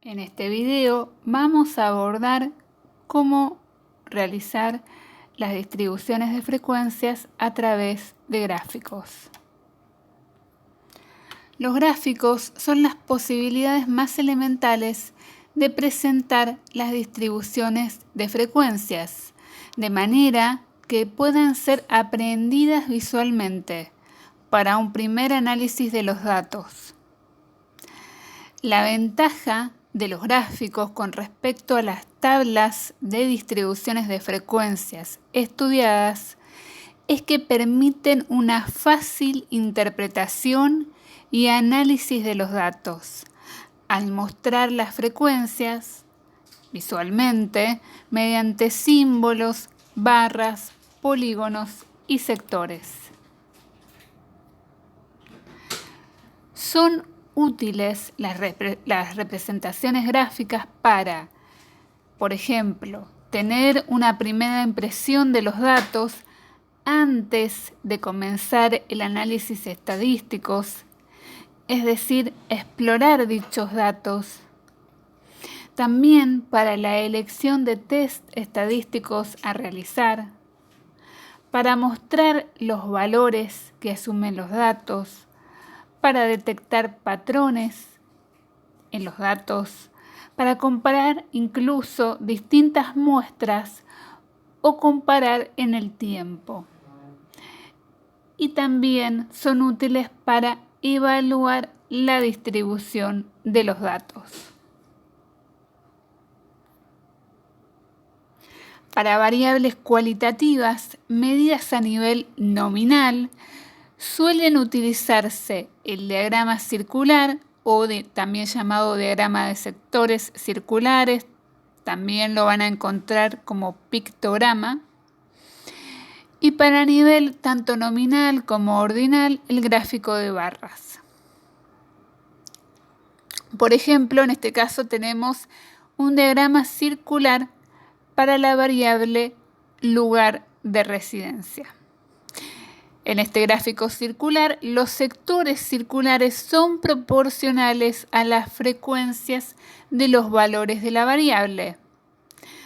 En este video vamos a abordar cómo realizar las distribuciones de frecuencias a través de gráficos. Los gráficos son las posibilidades más elementales de presentar las distribuciones de frecuencias, de manera que puedan ser aprehendidas visualmente para un primer análisis de los datos. La ventaja de los gráficos con respecto a las tablas de distribuciones de frecuencias estudiadas es que permiten una fácil interpretación y análisis de los datos, al mostrar las frecuencias visualmente mediante símbolos, barras, polígonos y sectores. Son útiles las representaciones gráficas para, por ejemplo, tener una primera impresión de los datos antes de comenzar el análisis estadísticos, es decir, explorar dichos datos. También para la elección de test estadísticos a realizar, para mostrar los valores que asumen los datos, para detectar patrones en los datos, para comparar incluso distintas muestras o comparar en el tiempo. Y también son útiles para evaluar la distribución de los datos. Para variables cualitativas medidas a nivel nominal, suelen utilizarse el diagrama circular o también llamado diagrama de sectores circulares, también lo van a encontrar como pictograma, y para nivel tanto nominal como ordinal el gráfico de barras. Por ejemplo, en este caso tenemos un diagrama circular para la variable lugar de residencia. En este gráfico circular, los sectores circulares son proporcionales a las frecuencias de los valores de la variable,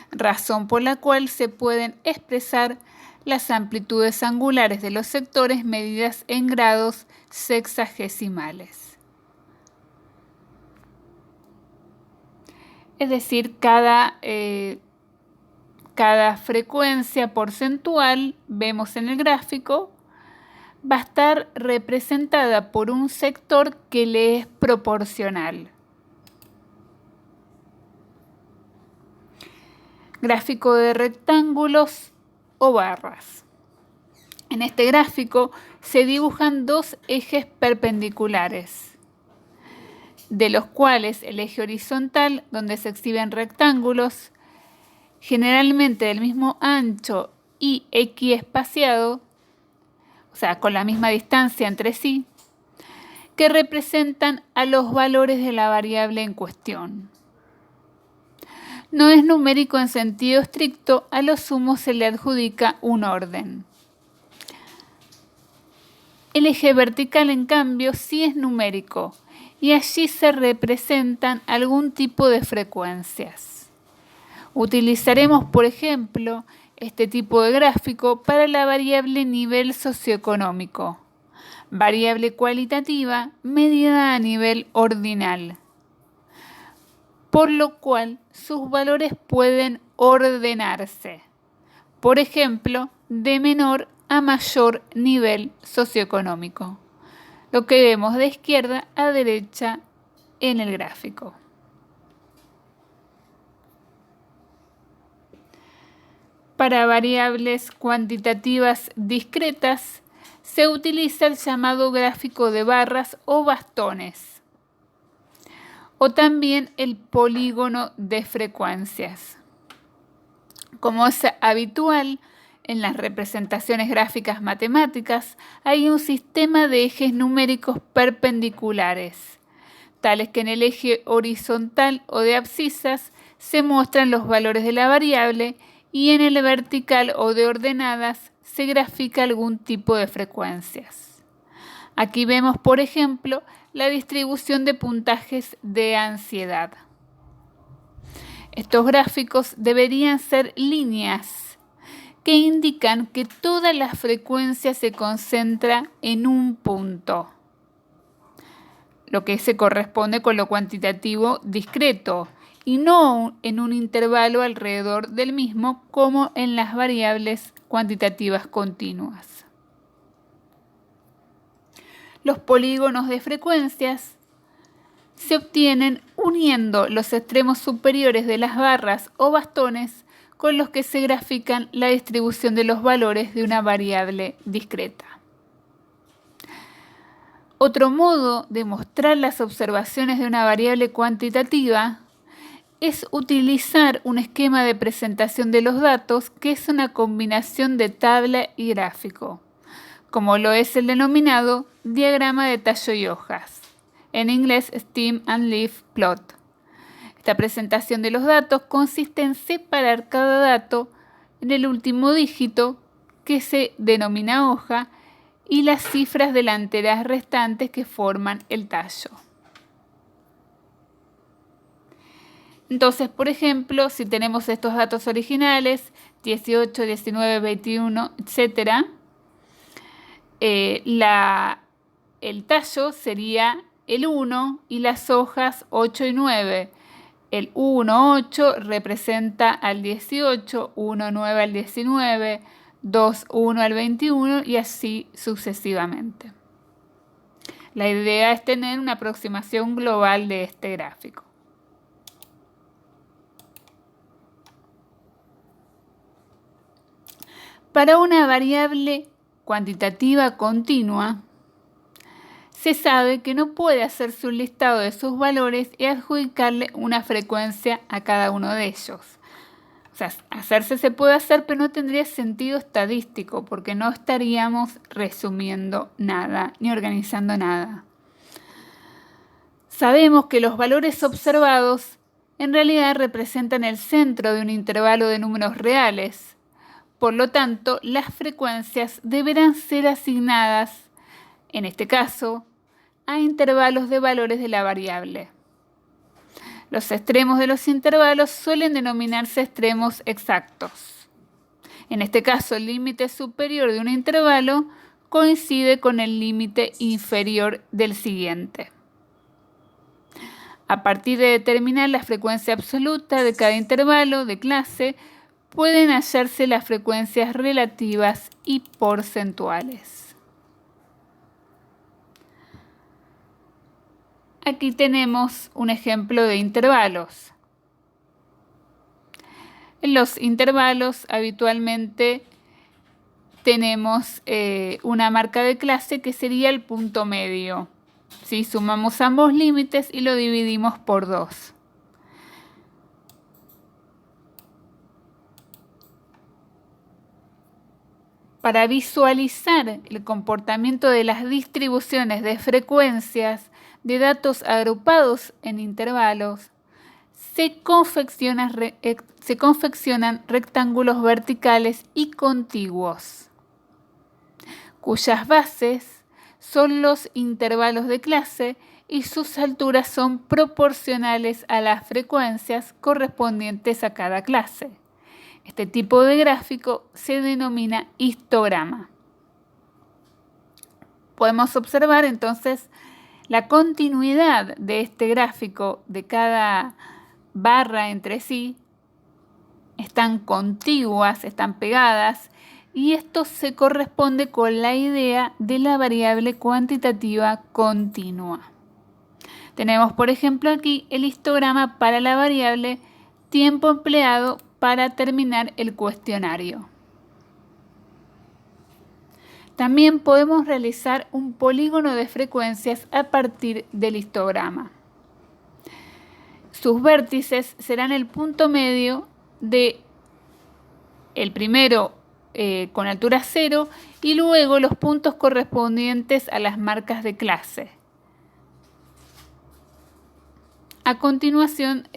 razón por la cual se pueden expresar las amplitudes angulares de los sectores medidas en grados sexagesimales. Es decir, cada frecuencia porcentual, vemos en el gráfico, va a estar representada por un sector que le es proporcional. Gráfico de rectángulos o barras. En este gráfico se dibujan dos ejes perpendiculares, de los cuales el eje horizontal, donde se exhiben rectángulos, generalmente del mismo ancho y equiespaciado, o sea, con la misma distancia entre sí, que representan a los valores de la variable en cuestión. No es numérico en sentido estricto, a lo sumo se le adjudica un orden. El eje vertical, en cambio, sí es numérico, y allí se representan algún tipo de frecuencias. Utilizaremos, por ejemplo, este tipo de gráfico para la variable nivel socioeconómico, variable cualitativa medida a nivel ordinal, por lo cual sus valores pueden ordenarse, por ejemplo, de menor a mayor nivel socioeconómico, lo que vemos de izquierda a derecha en el gráfico. Para variables cuantitativas discretas se utiliza el llamado gráfico de barras o bastones, o también el polígono de frecuencias. Como es habitual en las representaciones gráficas matemáticas, hay un sistema de ejes numéricos perpendiculares, tales que en el eje horizontal o de abscisas se muestran los valores de la variable y en el vertical o de ordenadas se grafica algún tipo de frecuencias. Aquí vemos, por ejemplo, la distribución de puntajes de ansiedad. Estos gráficos deberían ser líneas que indican que toda la frecuencia se concentra en un punto, lo que se corresponde con lo cuantitativo discreto, y no en un intervalo alrededor del mismo como en las variables cuantitativas continuas. Los polígonos de frecuencias se obtienen uniendo los extremos superiores de las barras o bastones con los que se grafican la distribución de los valores de una variable discreta. Otro modo de mostrar las observaciones de una variable cuantitativa es utilizar un esquema de presentación de los datos que es una combinación de tabla y gráfico, como lo es el denominado diagrama de tallo y hojas, en inglés Stem and Leaf Plot. Esta presentación de los datos consiste en separar cada dato en el último dígito, que se denomina hoja, y las cifras delanteras restantes que forman el tallo. Entonces, por ejemplo, si tenemos estos datos originales, 18, 19, 21, etc., el tallo sería el 1 y las hojas 8 y 9. El 1, 8 representa al 18, 1, 9 al 19, 2, 1 al 21 y así sucesivamente. La idea es tener una aproximación global de este gráfico. Para una variable cuantitativa continua, se sabe que no puede hacerse un listado de sus valores y adjudicarle una frecuencia a cada uno de ellos. O sea, hacerse se puede hacer, pero no tendría sentido estadístico porque no estaríamos resumiendo nada ni organizando nada. Sabemos que los valores observados en realidad representan el centro de un intervalo de números reales. Por lo tanto, las frecuencias deberán ser asignadas, en este caso, a intervalos de valores de la variable. Los extremos de los intervalos suelen denominarse extremos exactos. En este caso, el límite superior de un intervalo coincide con el límite inferior del siguiente. A partir de determinar la frecuencia absoluta de cada intervalo de clase, pueden hallarse las frecuencias relativas y porcentuales. Aquí tenemos un ejemplo de intervalos. En los intervalos habitualmente tenemos una marca de clase que sería el punto medio. ¿Sí? Sumamos ambos límites y lo dividimos por 2. Para visualizar el comportamiento de las distribuciones de frecuencias de datos agrupados en intervalos, se confeccionan rectángulos verticales y contiguos, cuyas bases son los intervalos de clase y sus alturas son proporcionales a las frecuencias correspondientes a cada clase. Este tipo de gráfico se denomina histograma. Podemos observar entonces la continuidad de este gráfico de cada barra entre sí. Están contiguas, están pegadas, y esto se corresponde con la idea de la variable cuantitativa continua. Tenemos, por ejemplo, aquí el histograma para la variable tiempo empleado para terminar el cuestionario. También podemos realizar un polígono de frecuencias a partir del histograma. Sus vértices serán el punto medio de el primero con altura 0 y luego los puntos correspondientes a las marcas de clase. A continuación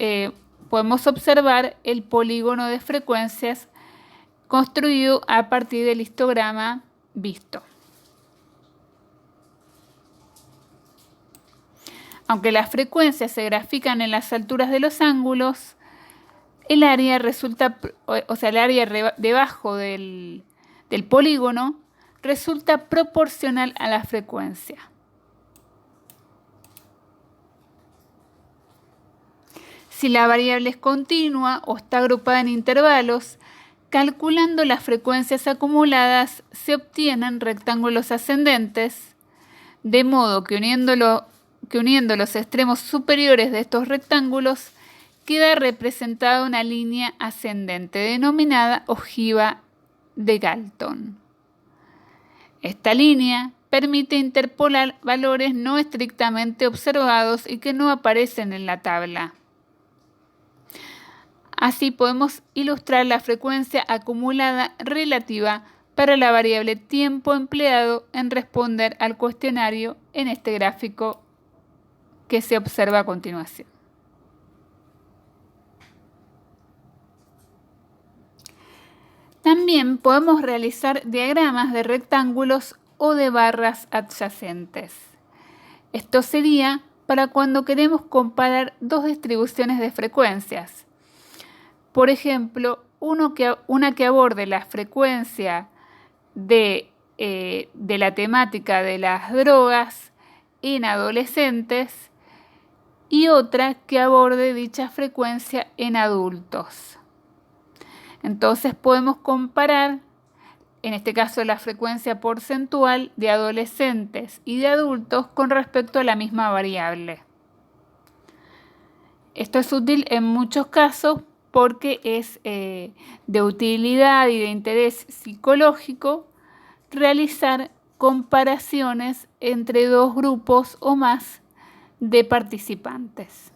podemos observar el polígono de frecuencias construido a partir del histograma visto. Aunque las frecuencias se grafican en las alturas de los ángulos, el área resulta, o sea, el área debajo del polígono resulta proporcional a la frecuencia. Si la variable es continua o está agrupada en intervalos, calculando las frecuencias acumuladas se obtienen rectángulos ascendentes, de modo que uniendo los extremos superiores de estos rectángulos queda representada una línea ascendente denominada ojiva de Galton. Esta línea permite interpolar valores no estrictamente observados y que no aparecen en la tabla. Así podemos ilustrar la frecuencia acumulada relativa para la variable tiempo empleado en responder al cuestionario en este gráfico que se observa a continuación. También podemos realizar diagramas de rectángulos o de barras adyacentes. Esto sería para cuando queremos comparar dos distribuciones de frecuencias. Por ejemplo, una que aborde la frecuencia de la temática de las drogas en adolescentes y otra que aborde dicha frecuencia en adultos. Entonces podemos comparar, en este caso, la frecuencia porcentual de adolescentes y de adultos con respecto a la misma variable. Esto es útil en muchos casos porque es de utilidad y de interés psicológico realizar comparaciones entre dos grupos o más de participantes.